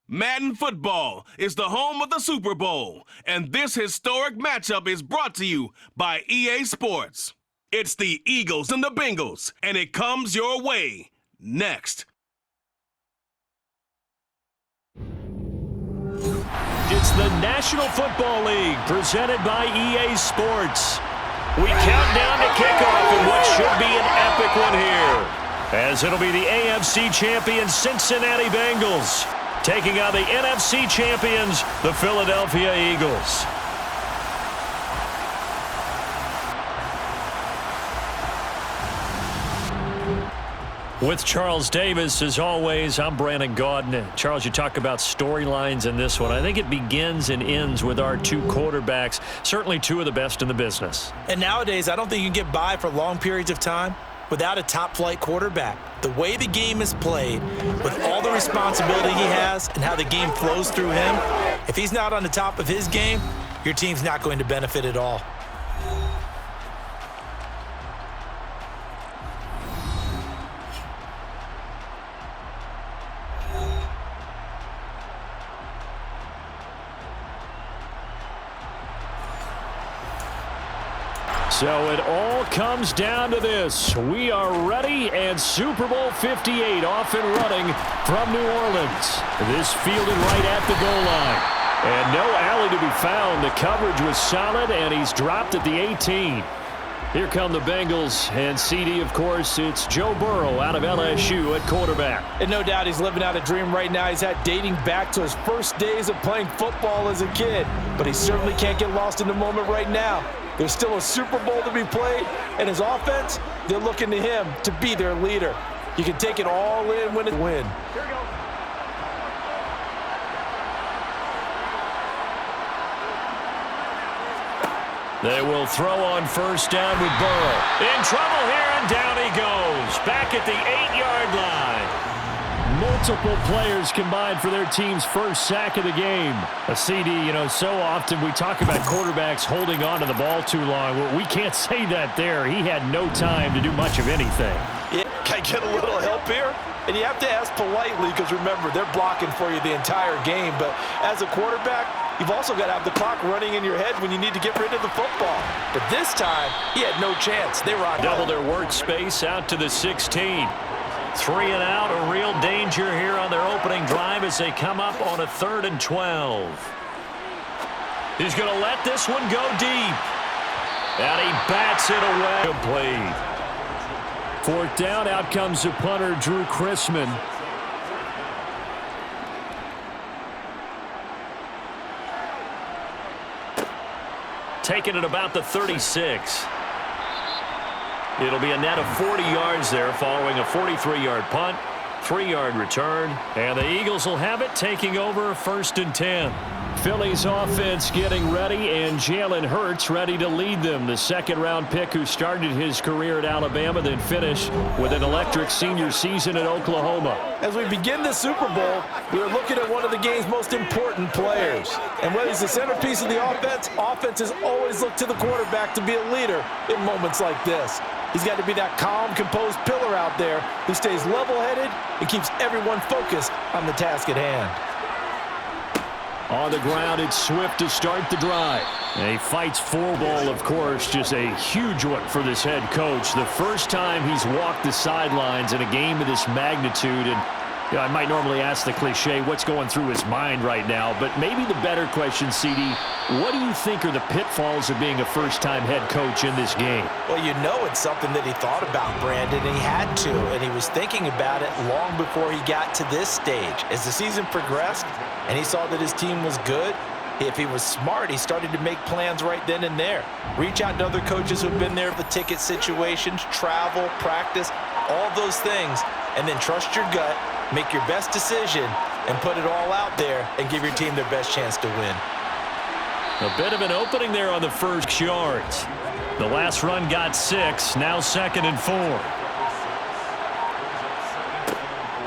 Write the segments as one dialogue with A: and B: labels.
A: Madden Football is the home of the Super Bowl, and this historic matchup is brought to you by EA Sports. It's the Eagles and the Bengals, and it comes your way next.
B: It's the National Football League presented by EA Sports. We count down to kickoff in what should be an epic one here, as it'll be the AFC champion Cincinnati Bengals taking on the NFC champions, the Philadelphia Eagles. With Charles Davis, as always, I'm Brandon Gaudin. Charles, you talk about storylines in this one. I think it begins and ends with our two quarterbacks, certainly two of the best in the business.
C: And nowadays, I don't think you can get by for long periods of time without a top-flight quarterback. The way the game is played, with all the responsibility he has and how the game flows through him, if he's not on the top of his game, your team's not going to benefit at all.
B: So it all comes down to this. We are ready, and Super Bowl 58 off and running from New Orleans. This fielded right at the goal line. And no alley to be found. The coverage was solid, and he's dropped at the 18. Here come the Bengals, and CD, of course, it's Joe Burrow out of LSU at quarterback.
C: And no doubt he's living out a dream right now. He's had dating back to his first days of playing football as a kid. But he certainly can't get lost in the moment right now. There's still a Super Bowl to be played, and his offense, they're looking to him to be their leader. You can take it all in when it wins. Here we go.
B: They will throw on first down with Burrow. In trouble here, and down he goes. Back at the 8-yard line. Multiple players combined for their team's first sack of the game. A CD, so often we talk about quarterbacks holding on to the ball too long. Well, we can't say that there. He had no time to do much of anything.
C: Yeah, can I get a little help here? And you have to ask politely because, remember, they're blocking for you the entire game. But as a quarterback, you've also got to have the clock running in your head when you need to get rid of the football. But this time, he had no chance. They were on
B: double their workspace out to the 16. 3 and out, a real danger here on their opening drive as they come up on a 3rd and 12. He's going to let this one go deep. And he bats it away. Complete. 4th down, out comes the punter, Drew Chrisman. Taking it about the 36. It'll be a net of 40 yards there following a 43-yard punt, 3-yard return, and the Eagles will have it taking over 1st and 10. Philly's offense getting ready, and Jalen Hurts ready to lead them. The 2nd-round pick who started his career at Alabama, then finished with an electric senior season at Oklahoma.
C: As we begin the Super Bowl, we are looking at one of the game's most important players. And whether he's the centerpiece of the offenses always look to the quarterback to be a leader in moments like this. He's got to be that calm, composed pillar out there who stays level-headed and keeps everyone focused on the task at hand.
B: On the ground, it's Swift to start the drive. And he fights for ball, of course, just a huge one for this head coach. The first time he's walked the sidelines in a game of this magnitude. And I might normally ask the cliche, what's going through his mind right now? But maybe the better question, CD, what do you think are the pitfalls of being a first-time head coach in this game?
C: Well, it's something that he thought about, Brandon, and he had to. And he was thinking about it long before he got to this stage. As the season progressed and he saw that his team was good, if he was smart, he started to make plans right then and there. Reach out to other coaches who've been there for the ticket situations, travel, practice, all those things, and then trust your gut, make your best decision, and put it all out there and give your team their best chance to win.
B: A bit of an opening there on the first yards. The last run got 6, now 2nd and 4.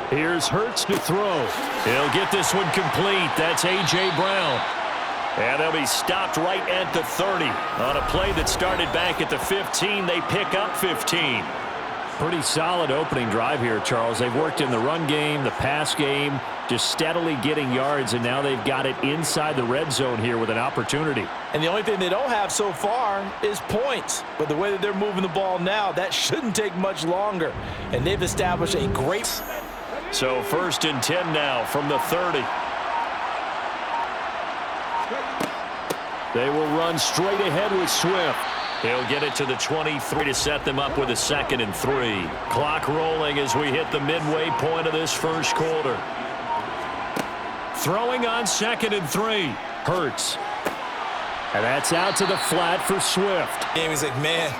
B: Here's Hurts to throw. He'll get this one complete. That's A.J. Brown. And they'll be stopped right at the 30. On a play that started back at the 15, they pick up 15. Pretty solid opening drive here, Charles. They've worked in the run game, the pass game, just steadily getting yards, and now they've got it inside the red zone here with an opportunity.
C: And the only thing they don't have so far is points. But the way that they're moving the ball now, that shouldn't take much longer. And they've established a great...
B: So 1st and 10 now from the 30. They will run straight ahead with Swift. He'll get it to the 23 to set them up with a 2nd and 3. Clock rolling as we hit the midway point of this first quarter. Throwing on 2nd and 3. Hurts. And that's out to the flat for Swift.
C: Game is like, man,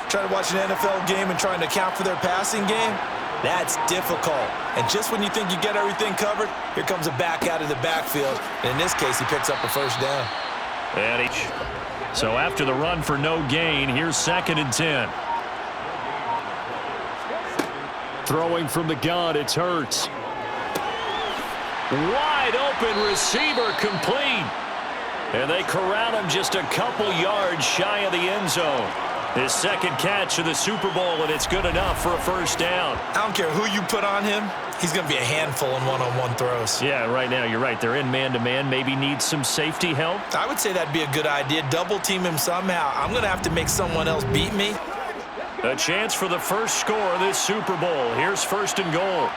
C: trying to watch an NFL game and trying to account for their passing game, that's difficult. And just when you think you get everything covered, here comes a back out of the backfield. And in this case, he picks up a 1st down.
B: And so after the run for no gain, here's 2nd and 10. Throwing from the gun, it's Hurts. Wide open receiver complete. And they corral him just a couple yards shy of the end zone. His 2nd catch of the Super Bowl, and it's good enough for a 1st down. I don't care who you put on him. He's going to be a handful in one-on-one throws. Yeah, right now, you're right. They're in man-to-man. Maybe need some safety help.
C: I would say that'd be a good idea. Double-team him somehow. I'm going to have to make someone else beat me.
B: A chance for the first score of this Super Bowl. Here's 1st and goal.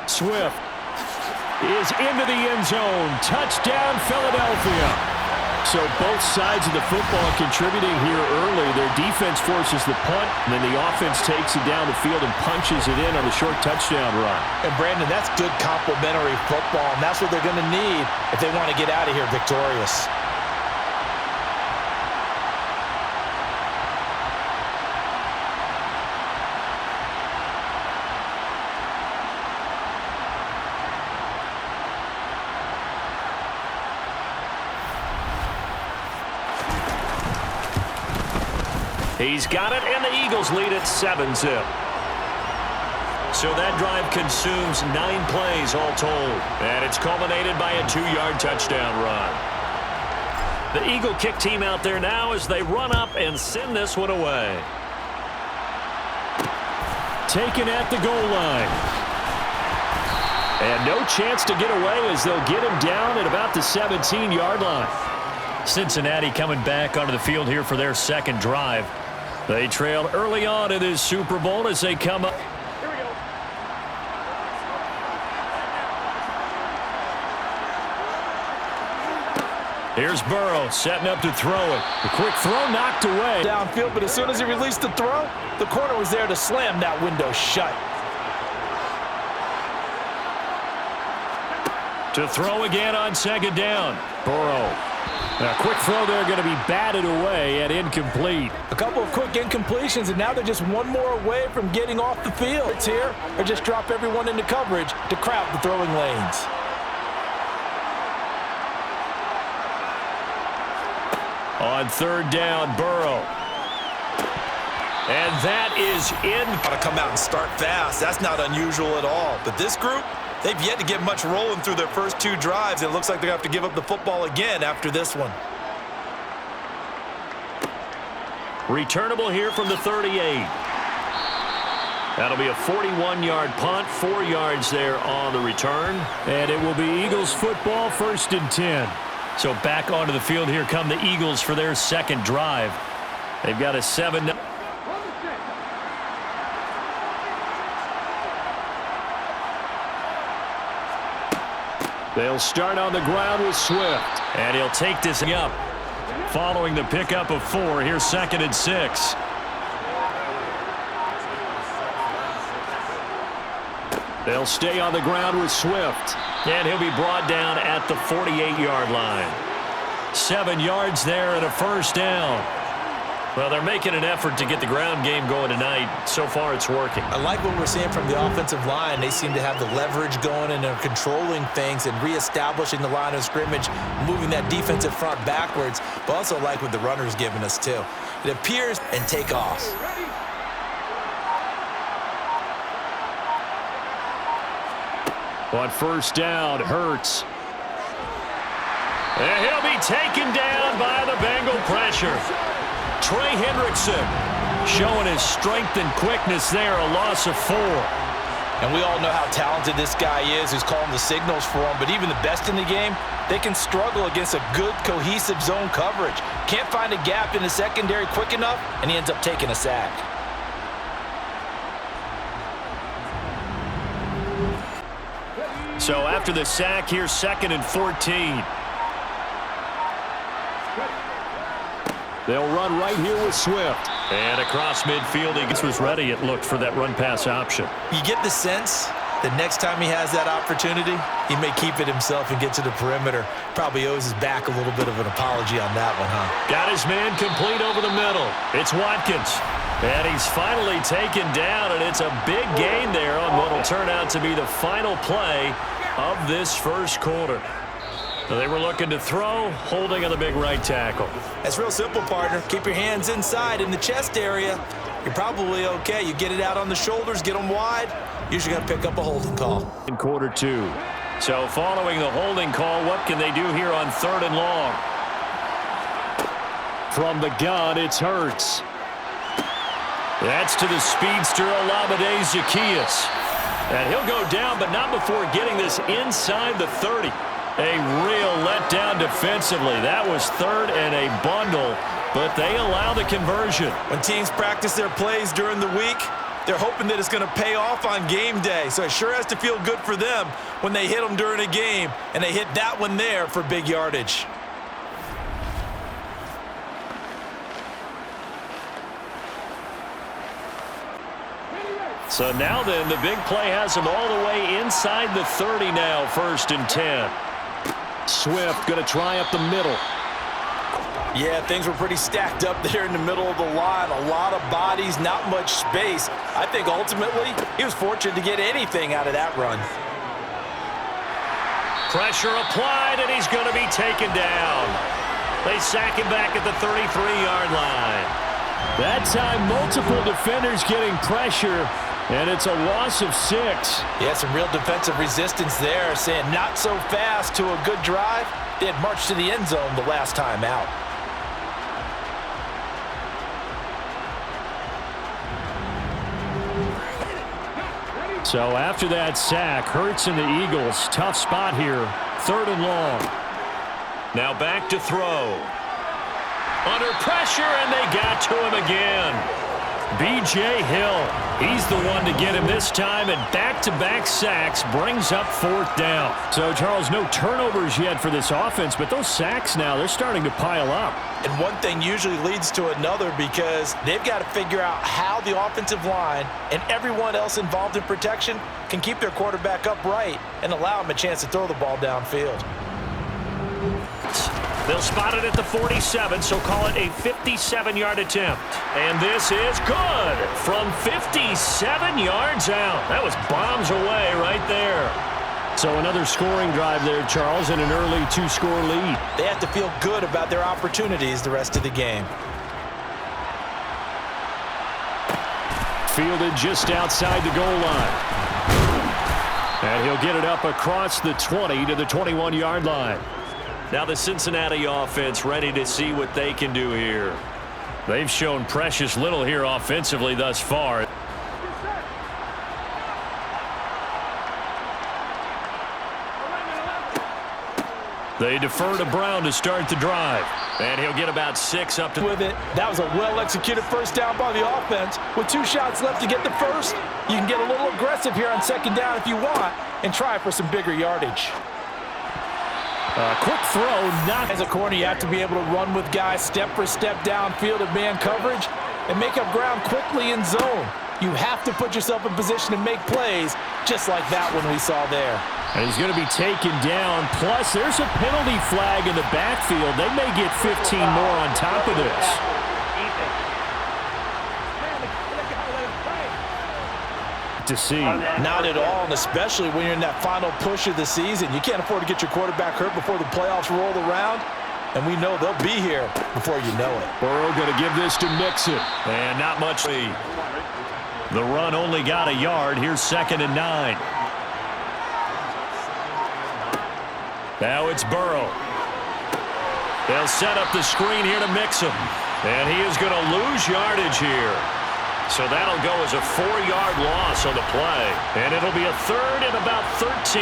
B: Swift is into the end zone. Touchdown, Philadelphia. So both sides of the football contributing here early. Their defense forces the punt, and then the offense takes it down the field and punches it in on the short touchdown run.
C: And, Brandon, that's good complementary football, and that's what they're going to need if they want to get out of here victorious.
B: He's got it, and the Eagles lead at 7-zip. So that drive consumes 9 plays all told. And it's culminated by a 2-yard touchdown run. The Eagle kick team out there now as they run up and send this one away. Taken at the goal line. And no chance to get away as they'll get him down at about the 17-yard line. Cincinnati coming back onto the field here for their 2nd drive. They trailed early on in this Super Bowl as they come up. Here we go. Here's Burrow setting up to throw it. The quick throw knocked away.
C: Downfield, but as soon as he released the throw, the corner was there to slam that window shut.
B: To throw again on 2nd down. Burrow. A quick throw there going to be batted away and incomplete.
C: A couple of quick incompletions, and now they're just one more away from getting off the field. It's here, or just drop everyone into coverage to crowd the throwing lanes.
B: On 3rd down, Burrow. And that is in.
C: Got to come out and start fast. That's not unusual at all. But this group, they've yet to get much rolling through their first 2 drives. It looks like they're going to have to give up the football again after this one.
B: Returnable here from the 38. That'll be a 41-yard punt, 4 yards there on the return. And it will be Eagles football, 1st and 10. So back onto the field here come the Eagles for their 2nd drive. They've got a 7. They'll start on the ground with Swift. And he'll take this up. Following the pickup of 4, here's 2nd and 6. They'll stay on the ground with Swift. And he'll be brought down at the 48-yard line. 7 yards there and a 1st down. Well, they're making an effort to get the ground game going tonight. So far, it's working.
C: I like what we're seeing from the offensive line. They seem to have the leverage going and are controlling things and reestablishing the line of scrimmage, moving that defensive front backwards, but also like what the runner's giving us, too. It appears and take off.
B: On 1st down, Hurts. And he'll be taken down by the Bengal pressure. Trey Hendrickson showing his strength and quickness there, a loss of 4.
C: And we all know how talented this guy is who's calling the signals for him, but even the best in the game, they can struggle against a good, cohesive zone coverage. Can't find a gap in the secondary quick enough, and he ends up taking a sack.
B: So after the sack, here's 2nd and 14.
D: They'll run right here with Swift.
B: And across midfield, he was ready, it looked, for that run-pass option.
C: You get the sense that next time he has that opportunity, he may keep it himself and get to the perimeter. Probably owes his back a little bit of an apology on that one, huh?
B: Got his man complete over the middle. It's Watkins. And he's finally taken down, and it's a big gain there on what will turn out to be the final play of this first quarter. They were looking to throw, holding on the big right tackle.
C: That's real simple, partner. Keep your hands inside in the chest area. You're probably okay. You get it out on the shoulders, get them wide. Usually going to pick up a holding call.
B: In quarter 2. So following the holding call, what can they do here on 3rd and long?
D: From the gun, it's Hurts.
B: That's to the speedster, Olamide Zaccheaus. And he'll go down, but not before getting this inside the 30. A real letdown defensively. That was 3rd and a bundle, but they allow the conversion.
C: When teams practice their plays during the week, they're hoping that it's going to pay off on game day. So it sure has to feel good for them when they hit them during a game, and they hit that one there for big yardage.
B: So now then, the big play has them all the way inside the 30 now, 1st and 10.
D: Swift going to try up the middle.
C: Yeah, things were pretty stacked up there in the middle of the line. A lot of bodies, not much space. I think ultimately he was fortunate to get anything out of that run.
B: Pressure applied, and he's going to be taken down. They sack him back at the 33-yard line.
D: That time, multiple defenders getting pressure, and it's a loss of 6.
C: Yeah, some real defensive resistance there, saying not so fast to a good drive. They had marched to the end zone the last time out.
D: So after that sack, Hurts and the Eagles, tough spot here, 3rd and long.
B: Now back to throw. Under pressure, and they got to him again. B.J. Hill, he's the one to get him this time, and back-to-back sacks brings up 4th down.
D: So, Charles, no turnovers yet for this offense, but those sacks now, they're starting to pile up.
C: And one thing usually leads to another because they've got to figure out how the offensive line and everyone else involved in protection can keep their quarterback upright and allow him a chance to throw the ball downfield.
B: They'll spot it at the 47, so call it a 57-yard attempt. And this is good from 57 yards out. That was bombs away right there.
D: So another scoring drive there, Charles, and an early 2-score lead.
C: They have to feel good about their opportunities the rest of the game.
D: Fielded just outside the goal line. And he'll get it up across the 20 to the 21-yard line.
B: Now the Cincinnati offense ready to see what they can do here. They've shown precious little here offensively thus far. They defer to Brown to start the drive. And he'll get about 6 up to...
C: With it, that was a well-executed first down by the offense. With 2 shots left to get the first, you can get a little aggressive here on 2nd down if you want and try for some bigger yardage.
D: Quick throw, not...
C: As a corner, you have to be able to run with guys step for step downfield of man coverage and make up ground quickly in zone. You have to put yourself in position to make plays just like that one we saw there.
D: And he's going to be taken down. Plus, there's a penalty flag in the backfield. They may get 15 more on top of this. To see.
C: Not at all, and especially when you're in that final push of the season. You can't afford to get your quarterback hurt before the playoffs roll around, and we know they'll be here before you know it.
D: Burrow going to give this to Mixon.
B: And not much lead. The run only got a yard. Here's 2nd and 9. Now it's Burrow. They'll set up the screen here to mix him. And he is going to lose yardage here. So that'll go as a 4-yard loss on the play. And it'll be a third and about 13.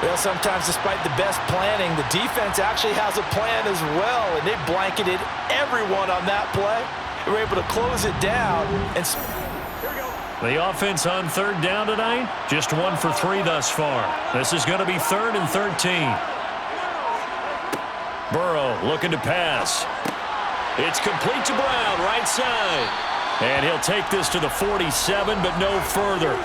C: Well, sometimes despite the best planning, the defense actually has a plan as well. And they blanketed everyone on that play. They were able to close it down. And
B: the offense on third down tonight, just 1 for 3 thus far. This is going to be 3rd and 13. Burrow looking to pass. It's complete to Brown, right side. And he'll take this to the 47, but no further,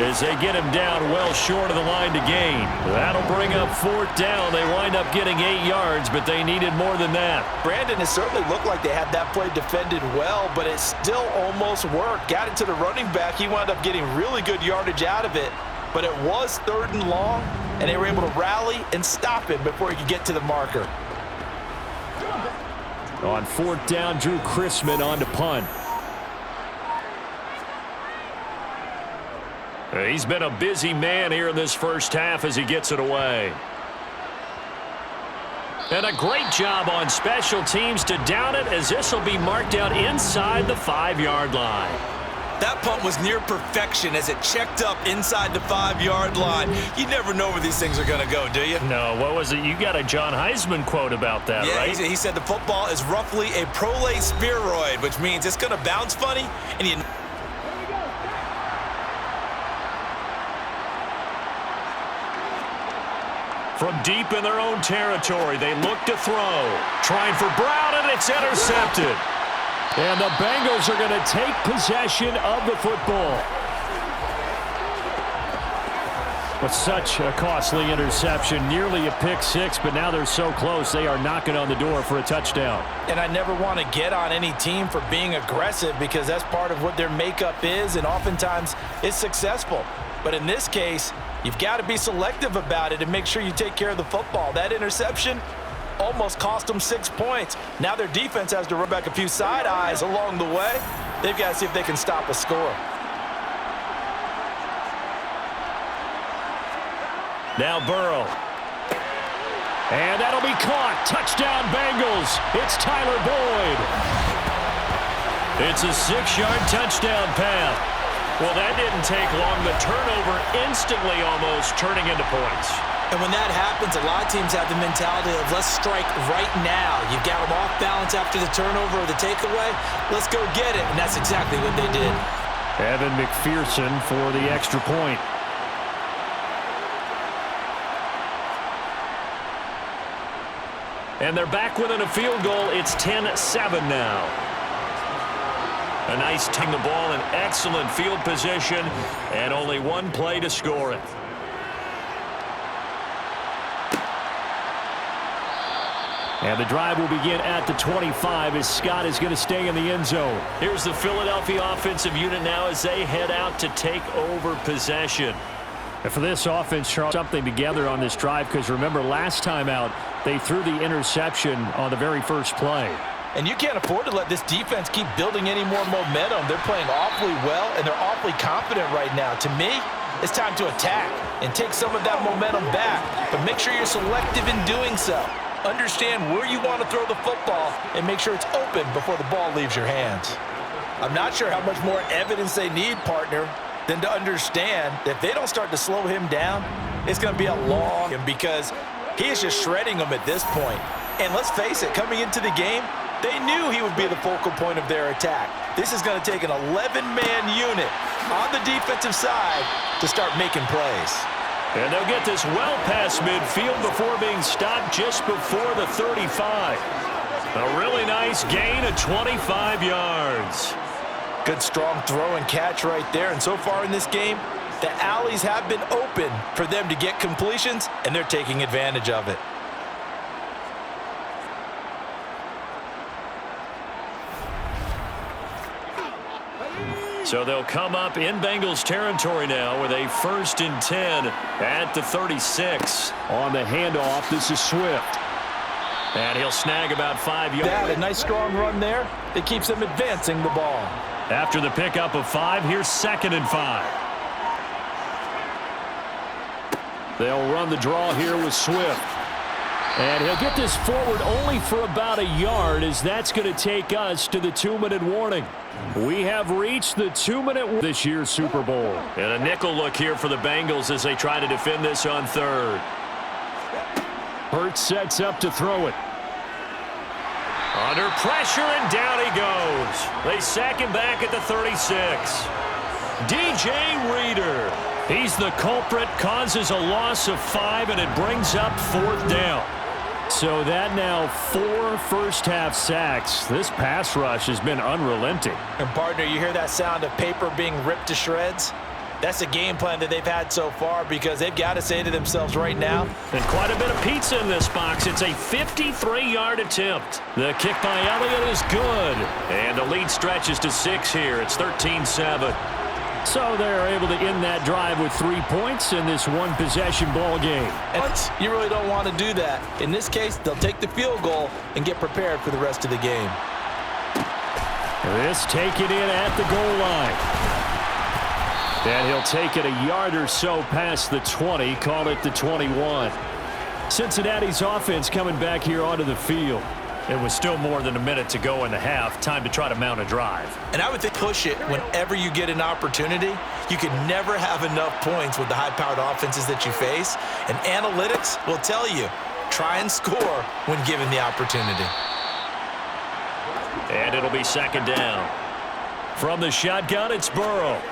B: as they get him down well short of the line to gain. That'll bring up 4th down. They wind up getting 8 yards, but they needed more than that.
C: Brandon, it certainly looked like they had that play defended well, but it still almost worked. Got it to the running back. He wound up getting really good yardage out of it, but it was 3rd and long, and they were able to rally and stop him before he could get to the marker.
D: On 4th down, Drew Chrisman on to punt.
B: He's been a busy man here in this first half as he gets it away. And a great job on special teams to down it, as this will be marked out inside the 5-yard line.
E: That punt was near perfection as it checked up inside the 5-yard line. You never know where these things are going to go, do you?
B: No, what was it? You got a John Heisman quote about that,
E: yeah,
B: right?
E: He said the football is roughly a prolate spheroid, which means it's going to bounce funny, and you...
B: From deep in their own territory, they look to throw. Trying for Brown, and it's intercepted.
D: And the Bengals are going to take possession of the football. But such a costly interception, nearly a pick six, but now they're so close they are knocking on the door for a touchdown.
C: And I never want to get on any team for being aggressive, because that's part of what their makeup is, and oftentimes it's successful. But in this case, you've got to be selective about it and make sure you take care of the football. That interception almost cost them 6 points. Now their defense has to run back a few side eyes along the way. They've got to see if they can stop a score.
B: Now Burrow.
D: And that'll be caught. Touchdown Bengals. It's Tyler Boyd.
B: It's a 6-yard touchdown pass. Well, that didn't take long. The turnover instantly almost turning into points.
E: And when that happens, a lot of teams have the mentality of let's strike right now. You've got them off balance after the turnover or the takeaway. Let's go get it. And that's exactly what they did.
D: Evan McPherson for the extra point.
B: And they're back within a field goal. It's 10-7 now. A nice taking the ball in excellent field position, and only one play to score it.
D: And the drive will begin at the 25 as Scott is going to stay in the end zone.
B: Here's the Philadelphia offensive unit now as they head out to take over possession.
D: And for this offense, Charles, something together on this drive, because remember last time out, they threw the interception on the very first play.
C: And you can't afford to let this defense keep building any more momentum. They're playing awfully well, and they're awfully confident right now. To me, it's time to attack and take some of that momentum back. But make sure you're selective in doing so. Understand where you want to throw the football and make sure it's open before the ball leaves your hands. I'm not sure how much more evidence they need, partner, than to understand that if they don't start to slow him down, it's going to be a long one, because he is just shredding them at this point. And let's face it, coming into the game, they knew he would be the focal point of their attack. This is going to take an 11-man unit on the defensive side to start making plays.
B: And they'll get this well past midfield before being stopped just before the 35. A really nice gain of 25 yards.
C: Good strong throw and catch right there. And so far in this game, the alleys have been open for them to get completions, and they're taking advantage of it.
B: So they'll come up in Bengals territory now with a 1st and 10 at the 36.
D: On the handoff, this is Swift.
B: And he'll snag about 5 yards.
C: A nice strong run there. It keeps them advancing the ball.
B: After the pickup of 5, here's 2nd and 5.
D: They'll run the draw here with Swift. And he'll get this forward only for about a yard, as that's going to take us to the 2-minute warning. We have reached the 2-minute this year's Super Bowl.
B: And a nickel look here for the Bengals as they try to defend this on third.
D: Hurts sets up to throw it.
B: Under pressure, and down he goes. They sack him back at the 36. DJ Reader.
D: He's the culprit, causes a loss of 5, and it brings up 4th down. So that now 4 first-half sacks. This pass rush has been unrelenting.
C: And, partner, you hear that sound of paper being ripped to shreds? That's a game plan that they've had so far, because they've got to say to themselves right now.
B: And quite a bit of pizza in this box. It's a 53-yard attempt. The kick by Elliott is good. And the lead stretches to 6 here. It's 13-7.
D: So they're able to end that drive with 3 points in this one-possession ball game.
C: And you really don't want to do that. In this case, they'll take the field goal and get prepared for the rest of the game.
D: This taken in at the goal line. And he'll take it a yard or so past the 20, call it the 21. Cincinnati's offense coming back here onto the field.
B: It was still more than a minute to go in the half. Time to try to mount a drive.
C: And I would think push it whenever you get an opportunity. You can never have enough points with the high-powered offenses that you face. And analytics will tell you, try and score when given the opportunity.
B: And it'll be 2nd down.
D: From the shotgun, it's Burrow.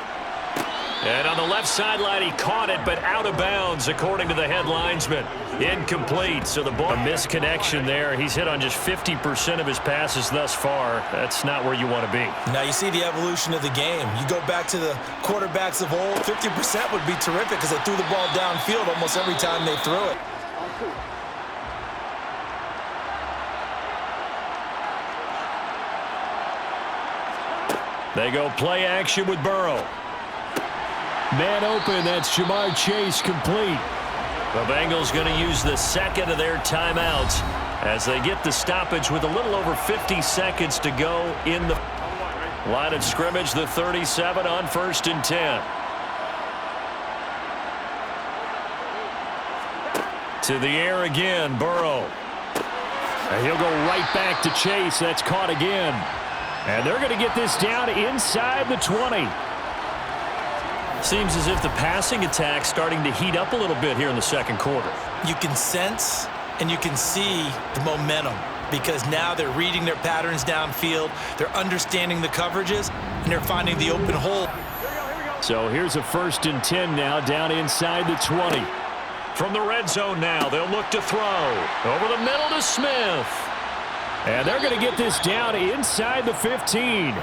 B: And on the left sideline, he caught it, but out of bounds, according to the head linesman. Incomplete, so the ball.
D: A misconnection there. He's hit on just 50% of his passes thus far. That's not where you want to be.
C: Now, you see the evolution of the game. You go back to the quarterbacks of old, 50% would be terrific because they threw the ball downfield almost every time they threw it.
D: They go play action with Burrow. Man open, that's Jamar Chase, complete.
B: The Bengals going to use the 2nd of their timeouts as they get the stoppage with a little over 50 seconds to go in the line of scrimmage. The 37 on 1st and 10.
D: To the air again, Burrow. And he'll go right back to Chase. That's caught again. And they're going to get this down inside the 20.
B: Seems as if the passing attack's starting to heat up a little bit here in the 2nd quarter.
C: You can sense and you can see the momentum because now they're reading their patterns downfield, they're understanding the coverages, and they're finding the open hole.
D: So here's a 1st and 10 now down inside the 20.
B: From the red zone now, they'll look to throw. Over the middle to Smith.
D: And they're going to get this down inside the 15.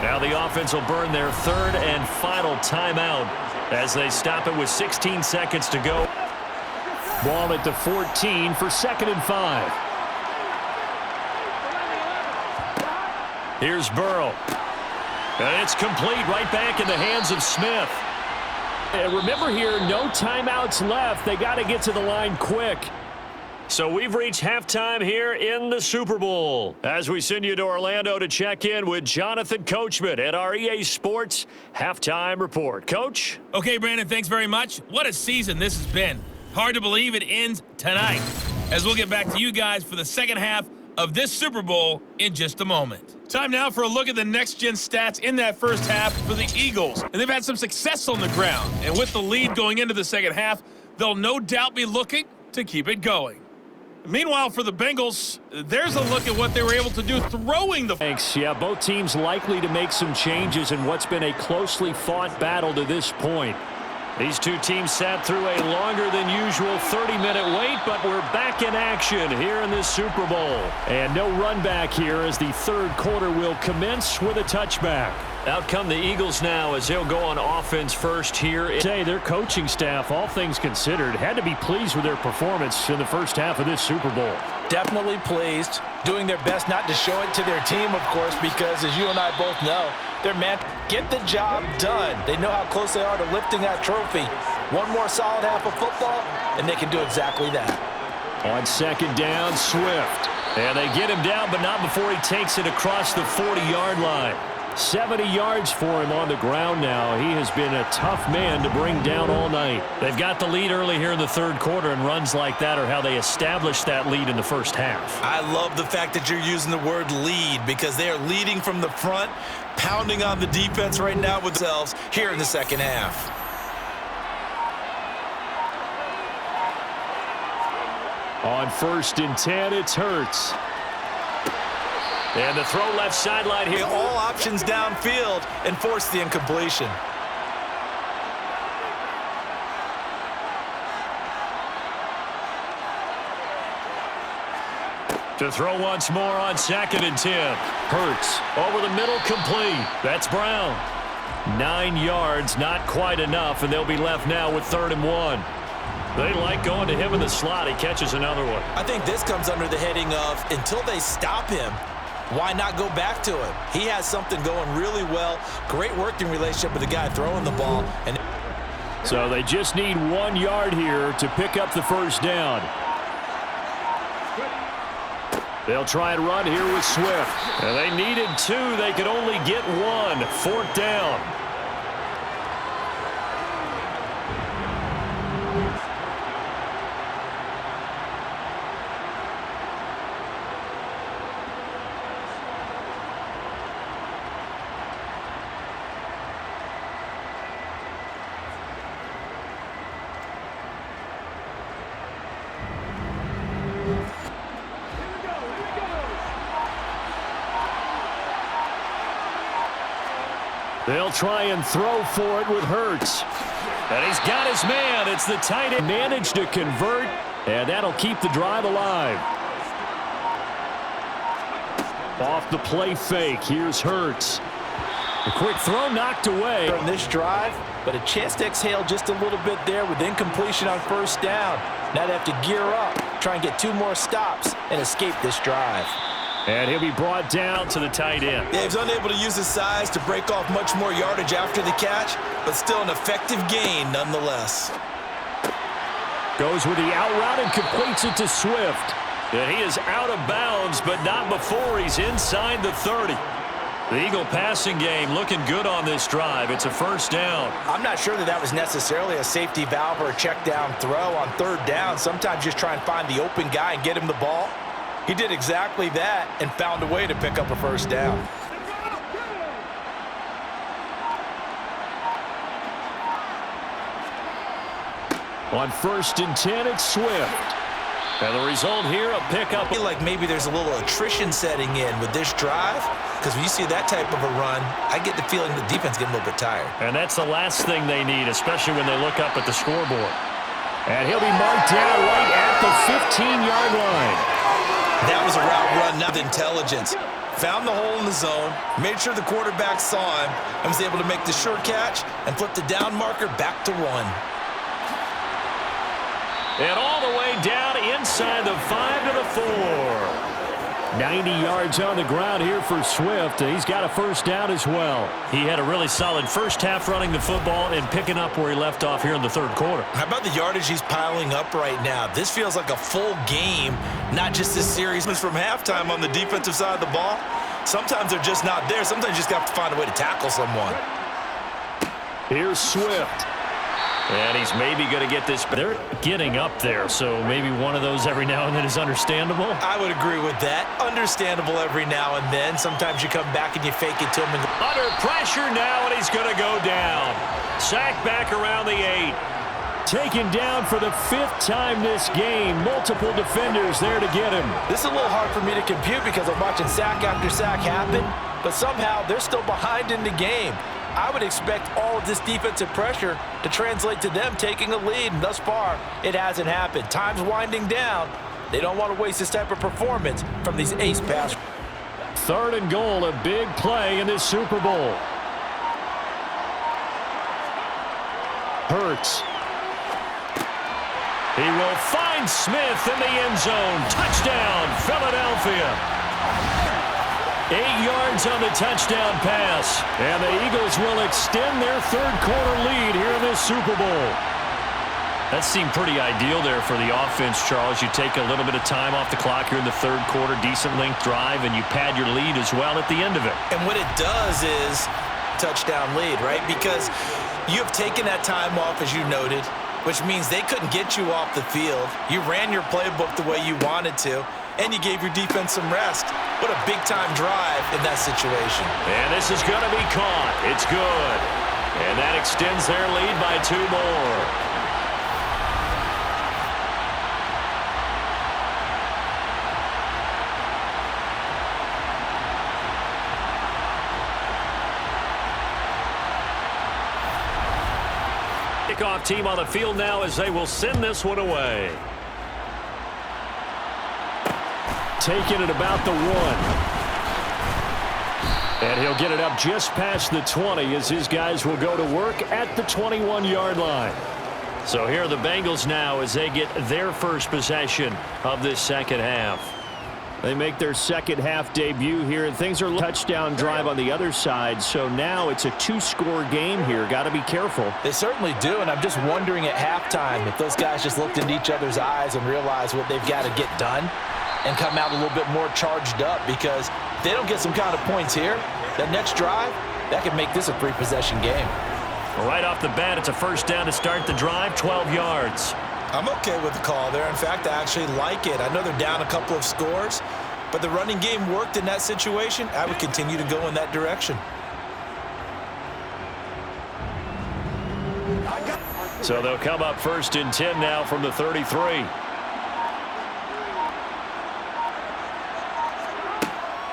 B: Now the offense will burn their 3rd and final timeout as they stop it with 16 seconds to go.
D: Ball at the 14 for 2nd and 5.
B: Here's Burrow. And it's complete right back in the hands of Smith.
D: And remember here, no timeouts left. They got to get to the line quick.
B: So we've reached halftime here in the Super Bowl as we send you to Orlando to check in with Jonathan Coachman at our EA Sports Halftime Report. Coach?
F: Okay, Brandon, thanks very much. What a season this has been. Hard to believe it ends tonight as we'll get back to you guys for the 2nd half of this Super Bowl in just a moment. Time now for a look at the next-gen stats in that first half for the Eagles. And they've had some success on the ground. And with the lead going into the 2nd half, they'll no doubt be looking to keep it going. Meanwhile, for the Bengals, there's a look at what they were able to do throwing the...
D: Thanks. Yeah, both teams likely to make some changes in what's been a closely fought battle to this point.
B: These two teams sat through a longer than usual 30-minute wait, but we're back in action here in this Super Bowl.
D: And no run back here as the 3rd quarter will commence with a touchback.
B: Out come the Eagles now as they'll go on offense first here.
D: Say their coaching staff, all things considered, had to be pleased with their performance in the first half of this Super Bowl.
C: Definitely pleased, doing their best not to show it to their team, of course, because as you and I both know, they're meant to get the job done. They know how close they are to lifting that trophy. One more solid half of football, and they can do exactly that.
D: On 2nd down, Swift.
B: And they get him down, but not before he takes it across the 40-yard line.
D: 70 yards for him on the ground now. He has been a tough man to bring down all night.
B: They've got the lead early here in the third quarter, and runs like that are how they established that lead in the first half.
E: I love the fact that you're using the word lead because they are leading from the front, pounding on the defense right now with themselves here in the second half.
D: On 1st and 10, it's Hurts.
B: And the throw left sideline here.
E: All options downfield and force the incompletion.
D: To throw once more on 2nd and 10. Hurts over the middle, complete. That's Brown. 9 yards, not quite enough, and they'll be left now with 3rd and 1. They like going to him in the slot. He catches another one.
E: I think this comes under the heading of until they stop him, why not go back to him? He has something going really well. Great working relationship with the guy throwing the ball. And
D: so they just need 1 yard here to pick up the first down. They'll try and run here with Swift. And they needed 2. They could only get 1. 4th down. They'll try and throw for it with Hurts. And he's got his man. It's the tight end. Managed to convert, and that'll keep the drive alive. Off the play fake. Here's Hurts. A quick throw knocked away.
C: On this drive, but a chance to exhale just a little bit there with incompletion on 1st down. Now they have to gear up, try and get 2 more stops, and escape this drive.
D: And he'll be brought down to the tight end.
E: yeah, he's unable to use his size to break off much more yardage after the catch, but still an effective gain nonetheless.
D: Goes with the out route and completes it to Swift.
B: And he is out of bounds, but not before he's inside the 30. The Eagle passing game looking good on this drive. It's a 1st down.
C: I'm not sure that was necessarily a safety valve or a check down throw on 3rd down. Sometimes just try and find the open guy and get him the ball. He did exactly that and found a way to pick up a 1st down.
D: On 1st and 10, it's Swift.
B: And the result here, a pickup.
E: I feel like maybe there's a little attrition setting in with this drive, because when you see that type of a run, I get the feeling the defense getting a little bit tired.
B: And that's the last thing they need, especially when they look up at the scoreboard.
D: And he'll be marked down right at the 15-yard line.
E: That was a route run, not intelligence. Found the hole in the zone, made sure the quarterback saw him, and was able to make the short catch and flip the down marker back to 1.
B: And all the way down inside the 5 to the 4.
D: 90 yards on the ground here for Swift. He's got a 1st down as well.
B: He had a really solid first half running the football and picking up where he left off here in the 3rd quarter.
E: How about the yardage he's piling up right now? This feels like a full game, not just a series from halftime on the defensive side of the ball. Sometimes they're just not there. Sometimes you just have to find a way to tackle someone.
D: Here's Swift.
B: And he's maybe going to get this. They're getting up there, so maybe one of those every now and then is understandable.
E: I would agree with that. Understandable every now and then. Sometimes you come back and you fake it to him.
B: Under pressure now, and he's going to go down. Sacked back around the 8.
D: Taken down for the 5th time this game. Multiple defenders there to get him.
C: This is a little hard for me to compute because I'm watching sack after sack happen, but somehow they're still behind in the game. I would expect all of this defensive pressure to translate to them taking a lead, and thus far, it hasn't happened. Time's winding down. They don't want to waste this type of performance from these ace pass.
D: 3rd and goal, a big play in this Super Bowl. Hurts.
B: He will find Smith in the end zone. Touchdown, Philadelphia. 8 yards on the touchdown pass. And the Eagles will extend their 3rd quarter lead here in this Super Bowl. That seemed pretty ideal there for the offense, Charles. You take a little bit of time off the clock here in the third quarter, decent length drive, and you pad your lead as well at the end of it.
C: And what it does is touchdown lead, right? Because you have taken that time off, as you noted, which means they couldn't get you off the field. You ran your playbook the way you wanted to, and you gave your defense some rest. What a big-time drive in that situation.
B: And this is going to be caught. It's good. And that extends their lead by 2 more. Kickoff team on the field now as they will send this one away.
D: Taking it about the 1. And he'll get it up just past the 20 as his guys will go to work at the 21-yard line.
B: So here are the Bengals now as they get their first possession of this second half.
D: They make their second half debut here, and things are a touchdown drive on the other side. So now it's a 2-score game here. Got to be careful.
C: They certainly do, and I'm just wondering at halftime if those guys just looked into each other's eyes and realized what they've got to get done and come out a little bit more charged up, because if they don't get some kind of points here, that next drive, that could make this a 3-possession game.
B: Right off the bat, it's a first down to start the drive, 12 yards.
C: I'm okay with the call there. In fact, I actually like it. I know they're down a couple of scores, but the running game worked in that situation. I would continue to go in that direction.
B: So they'll come up 1st and 10 now from the 33.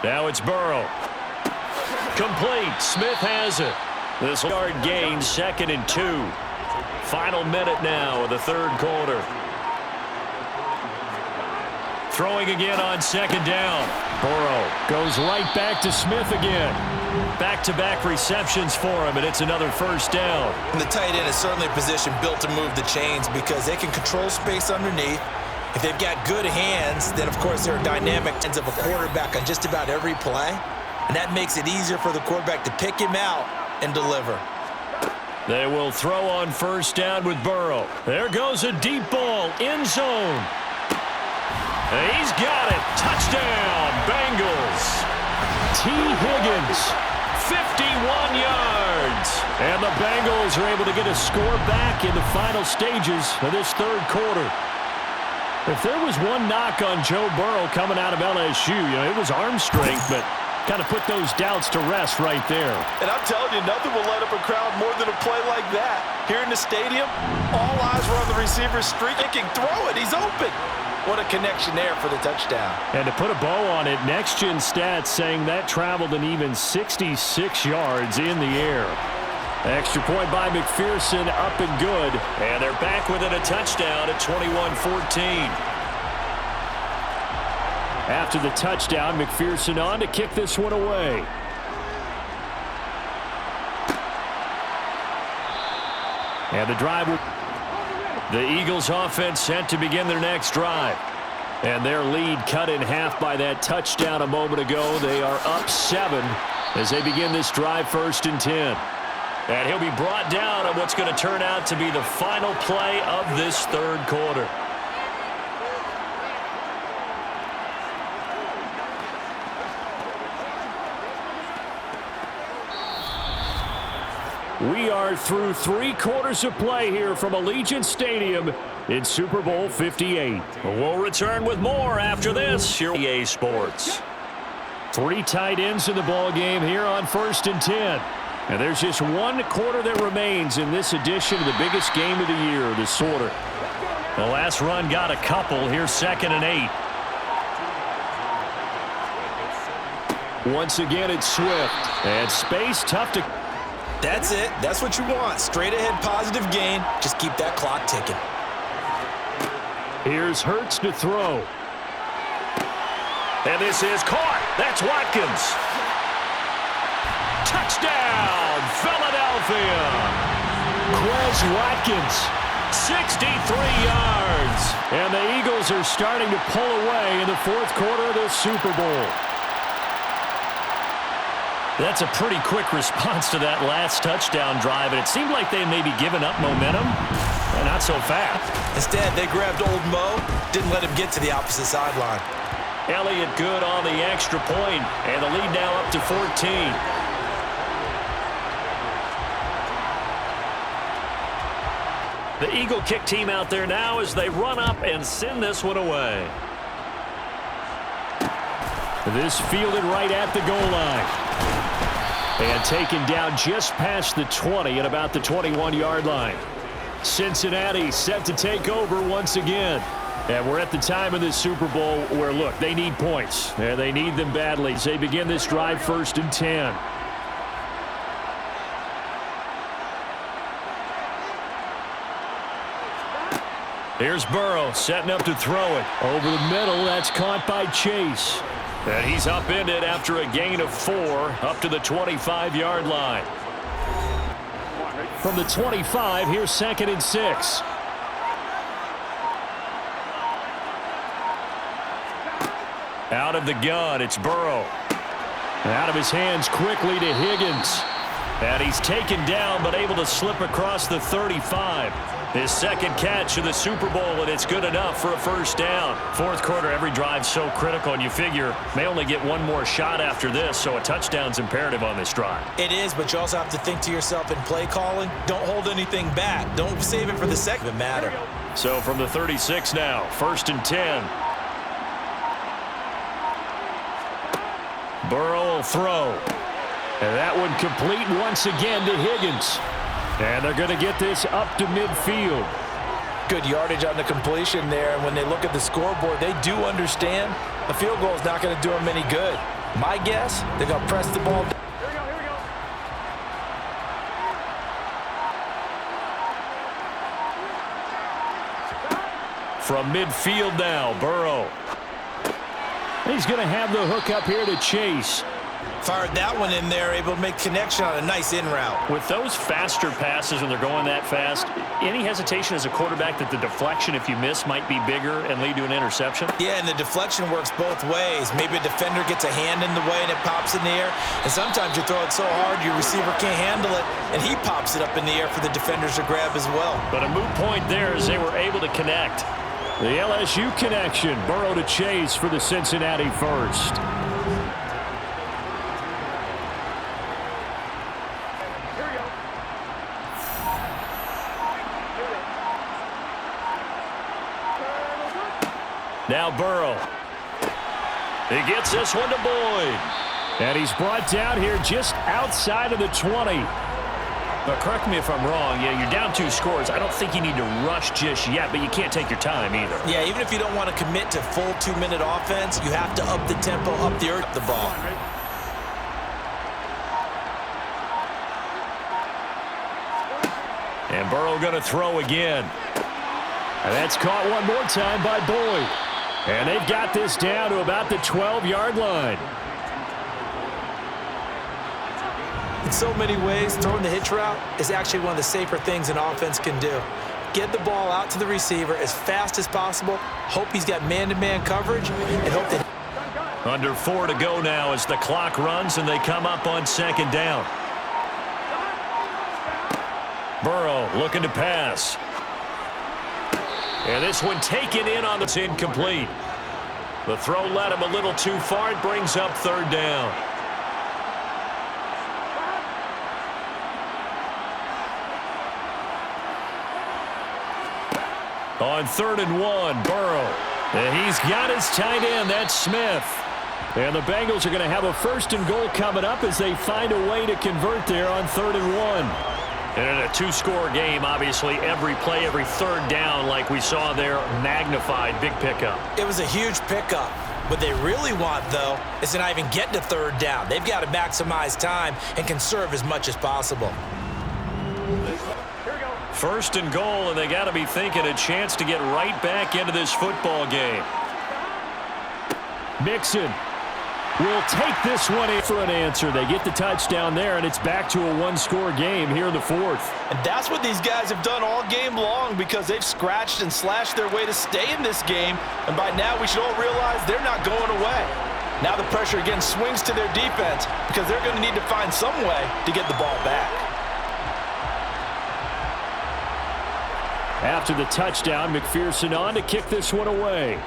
B: Now it's Burrow. Complete. Smith has it. This yard gain, 2nd and 2. Final minute now of the third quarter. Throwing again on 2nd down.
D: Burrow goes right back to Smith again.
B: Back-to-back receptions for him, and it's another first down.
C: And the tight end is certainly a position built to move the chains because they can control space underneath. If they've got good hands, then, of course, they're dynamic hands of a quarterback on just about every play. And that makes it easier for the quarterback to pick him out and deliver.
B: They will throw on 1st down with Burrow. There goes a deep ball, end zone. And he's got it. Touchdown, Bengals.
D: T. Higgins,
B: 51 yards.
D: And the Bengals are able to get a score back in the final stages of this third quarter. If there was one knock on Joe Burrow coming out of LSU, it was arm strength, but kind of put those doubts to rest right there.
C: And I'm telling you, nothing will light up a crowd more than a play like that. Here in the stadium, all eyes were on the receiver's streak. He can throw it. He's open. What a connection there for the touchdown.
D: And to put a bow on it, Next Gen Stats saying that traveled an even 66 yards in the air. Extra point by McPherson, up and good.
B: And they're back within a touchdown at 21-14.
D: After the touchdown, McPherson on to kick this one away. And the drive. The Eagles offense set to begin their next drive. And their lead cut in half by that touchdown a moment ago. They are up 7 as they begin this drive 1st and 10.
B: And he'll be brought down on what's going to turn out to be the final play of this third quarter.
D: We are through 3 quarters of play here from Allegiant Stadium in Super Bowl 58.
B: We'll return with more after this. Your EA Sports.
D: 3 tight ends in the ball game here on 1st and 10. And there's just 1 quarter that remains in this edition of the biggest game of the year, this quarter.
B: The last run got a couple. Here's 2nd and
D: 8. Once again, it's Swift. And space tough to...
C: That's it. That's what you want. Straight ahead positive gain. Just keep that clock ticking.
D: Here's Hurts to throw.
B: And this is caught. That's Watkins. Touchdown, Philadelphia.
D: Quez Watkins.
B: 63 yards.
D: And the Eagles are starting to pull away in the 4th quarter of this Super Bowl.
B: That's a pretty quick response to that last touchdown drive, and it seemed like they may be giving up momentum. Not so fast.
C: Instead, they grabbed old Mo, didn't let him get to the opposite sideline.
B: Elliott good on the extra point, and the lead now up to 14. The Eagle kick team out there now as they run up and send this one away.
D: This fielded right at the goal line. And taken down just past the 20 at about the 21-yard line. Cincinnati set to take over once again. And we're at the time of this Super Bowl where, look, they need points. And they need them badly as they begin this drive 1st and 10.
B: Here's Burrow setting up to throw it.
D: Over the middle, that's caught by Chase.
B: And he's upended after a gain of 4 up to the 25-yard line.
D: From the 25, here's 2nd and 6.
B: Out of the gun, it's Burrow.
D: Out of his hands quickly to Higgins.
B: And he's taken down but able to slip across the 35. His second catch of the Super Bowl, and it's good enough for a 1st down. Fourth quarter, every drive's so critical, and you figure may only get one more shot after this, so a touchdown's imperative on this drive.
C: It is, but you also have to think to yourself in play calling, don't hold anything back. Don't save it for the second matter.
B: So from the 36 now, 1st and 10. Burrow will throw.
D: And that one complete once again to Higgins. And they're going to get this up to midfield.
C: Good yardage on the completion there, and when they look at the scoreboard, they do understand the field goal is not going to do them any good. My guess, they're going to press the ball.
B: From midfield now, Burrow.
D: He's going to have the hook up here to Chase.
C: Fired that one in there, able to make connection on a nice in route.
B: With those faster passes when they're going that fast, any hesitation as a quarterback that the deflection, if you miss, might be bigger and lead to an interception?
C: Yeah, and the deflection works both ways. Maybe a defender gets a hand in the way and it pops in the air. And sometimes you throw it so hard your receiver can't handle it, and he pops it up in the air for the defenders to grab as well.
B: But a moot point there as they were able to connect.
D: The LSU connection, Burrow to Chase for the Cincinnati 1st.
B: Now Burrow. He gets this one to Boyd.
D: And he's brought down here just outside of the 20.
B: But correct me if I'm wrong. Yeah, you're down 2 scores. I don't think you need to rush just yet, but you can't take your time either.
C: Yeah, even if you don't want to commit to full 2-minute offense, you have to up the tempo, up the earth, the ball.
B: And Burrow going to throw again.
D: And that's caught one more time by Boyd. And they've got this down to about the 12-yard line.
C: In so many ways, throwing the hitch route is actually one of the safer things an offense can do. Get the ball out to the receiver as fast as possible, hope he's got man-to-man coverage, and hope that...
B: Under 4 to go now as the clock runs and they come up on 2nd down. Burrow looking to pass. And this one taken in on the incomplete. The throw led him a little too far. It brings up 3rd down. On 3rd and 1, Burrow.
D: And he's got his tight end, that's Smith. And the Bengals are going to have a 1st and goal coming up as they find a way to convert there on 3rd and 1.
B: And in a 2-score game, obviously, every play, every 3rd down, like we saw there, magnified, big pickup.
C: It was a huge pickup. What they really want, though, is to not even get to 3rd down. They've got to maximize time and conserve as much as possible.
B: 1st and goal, and they got to be thinking a chance to get right back into this football game.
D: Mixon will take this one in for an answer. They get the touchdown there, and it's back to a 1-score game here in the 4th.
G: And that's what these guys have done all game long because they've scratched and slashed their way to stay in this game. And by now, we should all realize they're not going away. Now the pressure again swings to their defense because they're going to need to find some way to get the ball back.
D: After the touchdown, McPherson on to kick this one away.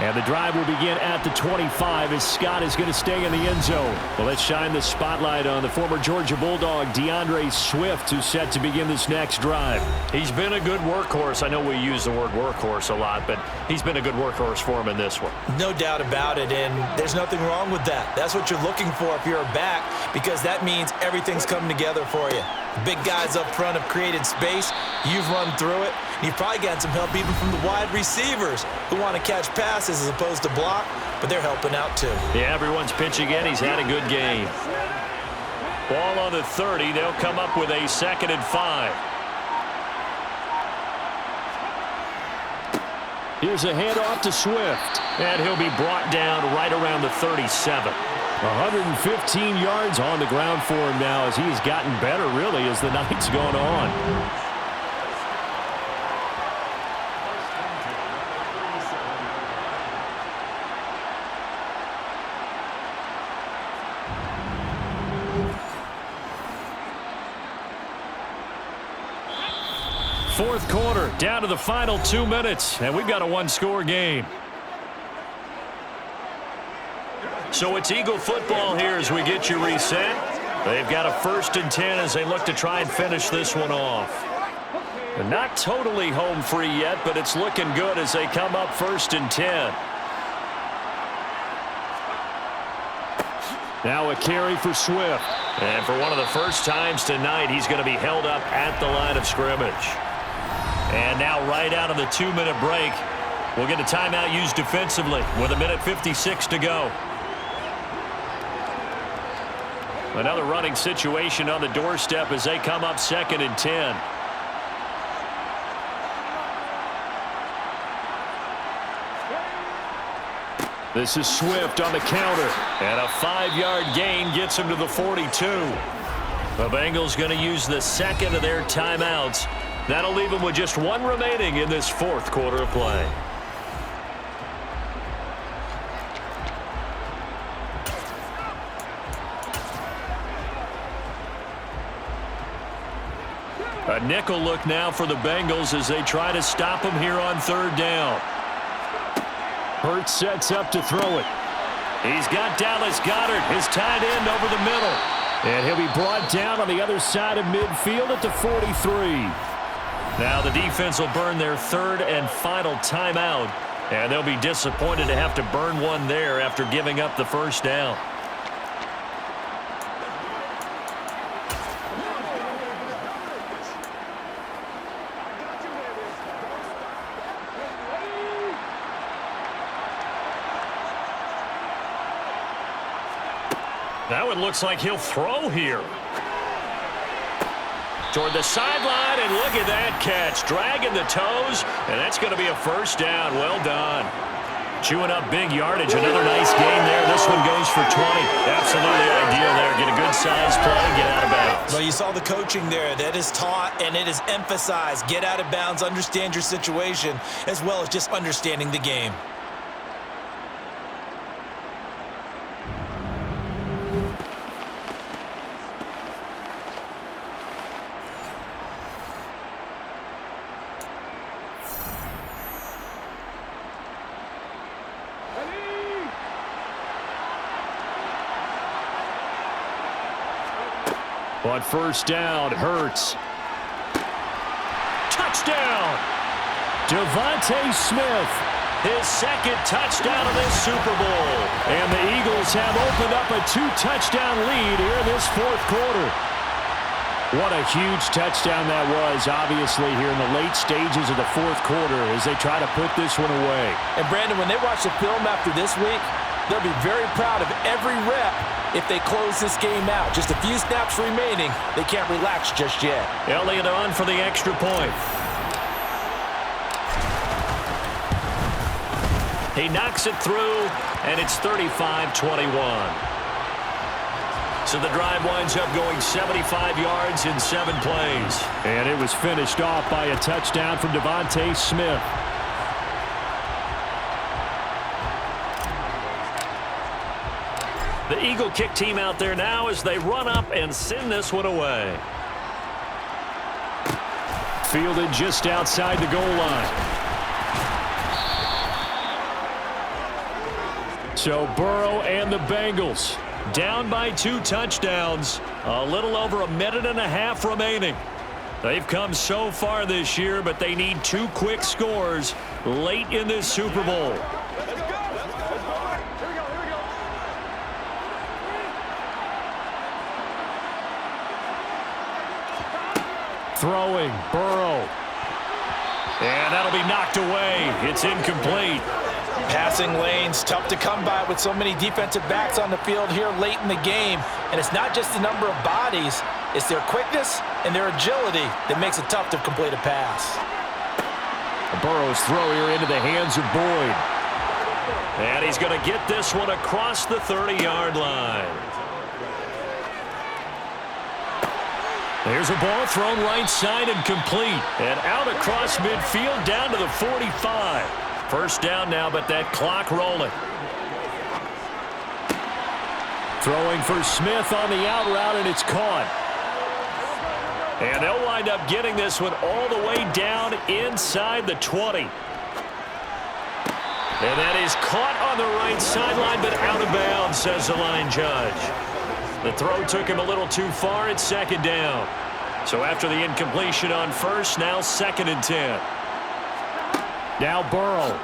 D: And the drive will begin at the 25 as Scott is going to stay in the end zone. Well, let's shine the spotlight on the former Georgia Bulldog, DeAndre Swift, who's set to begin this next drive.
B: He's been a good workhorse. I know we use the word workhorse a lot, but he's been a good workhorse for him in this one.
C: No doubt about it, and there's nothing wrong with that. That's what you're looking for if you're a back, because that means everything's coming together for you. The big guys up front have created space. You've run through it. You've probably gotten some help even from the wide receivers who want to catch passes as opposed to block, but they're helping out too.
B: Yeah, everyone's pitching in. He's had a good game. Ball on the 30. They'll come up with a 2nd and 5.
D: Here's a handoff to Swift.
B: And he'll be brought down right around the 37.
D: 115 yards on the ground for him now as he's gotten better, really, as the night's gone on. Fourth quarter, down to the final 2 minutes, and we've got a one-score game.
B: So it's Eagle football here as we get you reset. They've got a 1st and 10 as they look to try and finish this one off. They're not totally home free yet, but it's looking good as they come up 1st and 10.
D: Now a carry for Swift.
B: And for one of the first times tonight, he's going to be held up at the line of scrimmage. And now right out of the 2-minute break, we'll get a timeout used defensively with 1:56 to go. Another running situation on the doorstep as they come up 2nd and 10.
D: This is Swift on the counter.
B: And a 5-yard gain gets him to the 42. The Bengals going to use the 2nd of their timeouts. That'll leave them with just 1 remaining in this 4th quarter of play. A nickel look now for the Bengals as they try to stop him here on 3rd down.
D: Hurts sets up to throw it.
B: He's got Dallas Goedert, his tight end, over the middle.
D: And he'll be brought down on the other side of midfield at the 43.
B: Now the defense will burn their 3rd and final timeout, and they'll be disappointed to have to burn one there after giving up the 1st down. Now it looks like he'll throw here. Toward the sideline, and look at that catch. Dragging the toes, and that's going to be a 1st down. Well done. Chewing up big yardage. Another nice gain there. This one goes for 20. Absolutely ideal there. Get a good size play, get out of bounds.
C: Well, you saw the coaching there. That is taught, and it is emphasized. Get out of bounds, understand your situation, as well as just understanding the game.
D: On 1st down, Hurts.
B: Touchdown!
D: Devontae Smith.
B: His 2nd touchdown of this Super Bowl.
D: And the Eagles have opened up a 2-touchdown lead here in this 4th quarter. What a huge touchdown that was, obviously, here in the late stages of the 4th quarter as they try to put this one away.
G: And, Brandon, when they watch the film after this week, they'll be very proud of every rep if they close this game out. Just a few snaps remaining. They can't relax just yet.
B: Elliott on for the extra point. He knocks it through, and it's 35-21. So the drive winds up going 75 yards in 7 plays.
D: And it was finished off by a touchdown from Devontae Smith.
B: The Eagle kick team out there now as they run up and send this one away.
D: Fielded just outside the goal line. So Burrow and the Bengals down by 2 touchdowns. A little over a minute and a half remaining. They've come so far this year, but they need 2 quick scores late in this Super Bowl. Throwing, Burrow. And that'll be knocked away. It's incomplete.
C: Passing lanes, tough to come by with so many defensive backs on the field here late in the game. And it's not just the number of bodies, it's their quickness and their agility that makes it tough to complete a pass.
D: Burrow's throw here into the hands of Boyd.
B: And he's going to get this one across the 30-yard line. There's a ball thrown right side and complete. And out across midfield down to the 45. First down now, but that clock rolling.
D: Throwing for Smith on the out route, and it's caught.
B: And they'll wind up getting this one all the way down inside the 20. And that is caught on the right sideline, but out of bounds, says the line judge. The throw took him a little too far. It's second down. So after the incompletion on first, now 2nd and 10.
D: Now Burrow.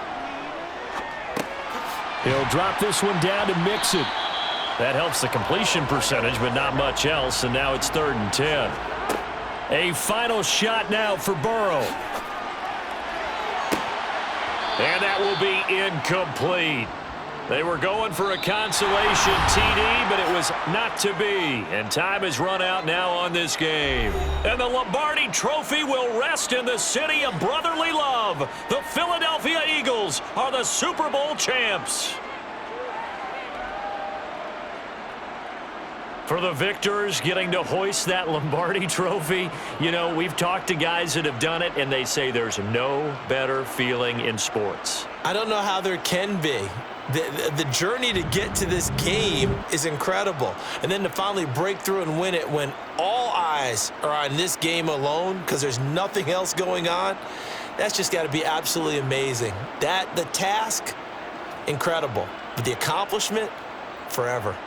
D: He'll drop this one down to Mixon.
B: That helps the completion percentage, but not much else, and now it's 3rd and 10.
D: A final shot now for Burrow.
B: And that will be incomplete. They were going for a consolation TD, but it was not to be. And time has run out now on this game. And the Lombardi Trophy will rest in the city of brotherly love. The Philadelphia Eagles are the Super Bowl champs. For the victors getting to hoist that Lombardi Trophy, you know, we've talked to guys that have done it, and they say there's no better feeling in sports.
C: I don't know how there can be. The journey to get to this game is incredible. And then to finally break through and win it when all eyes are on this game alone because there's nothing else going on, that's just got to be absolutely amazing. The task, incredible. But the accomplishment, forever.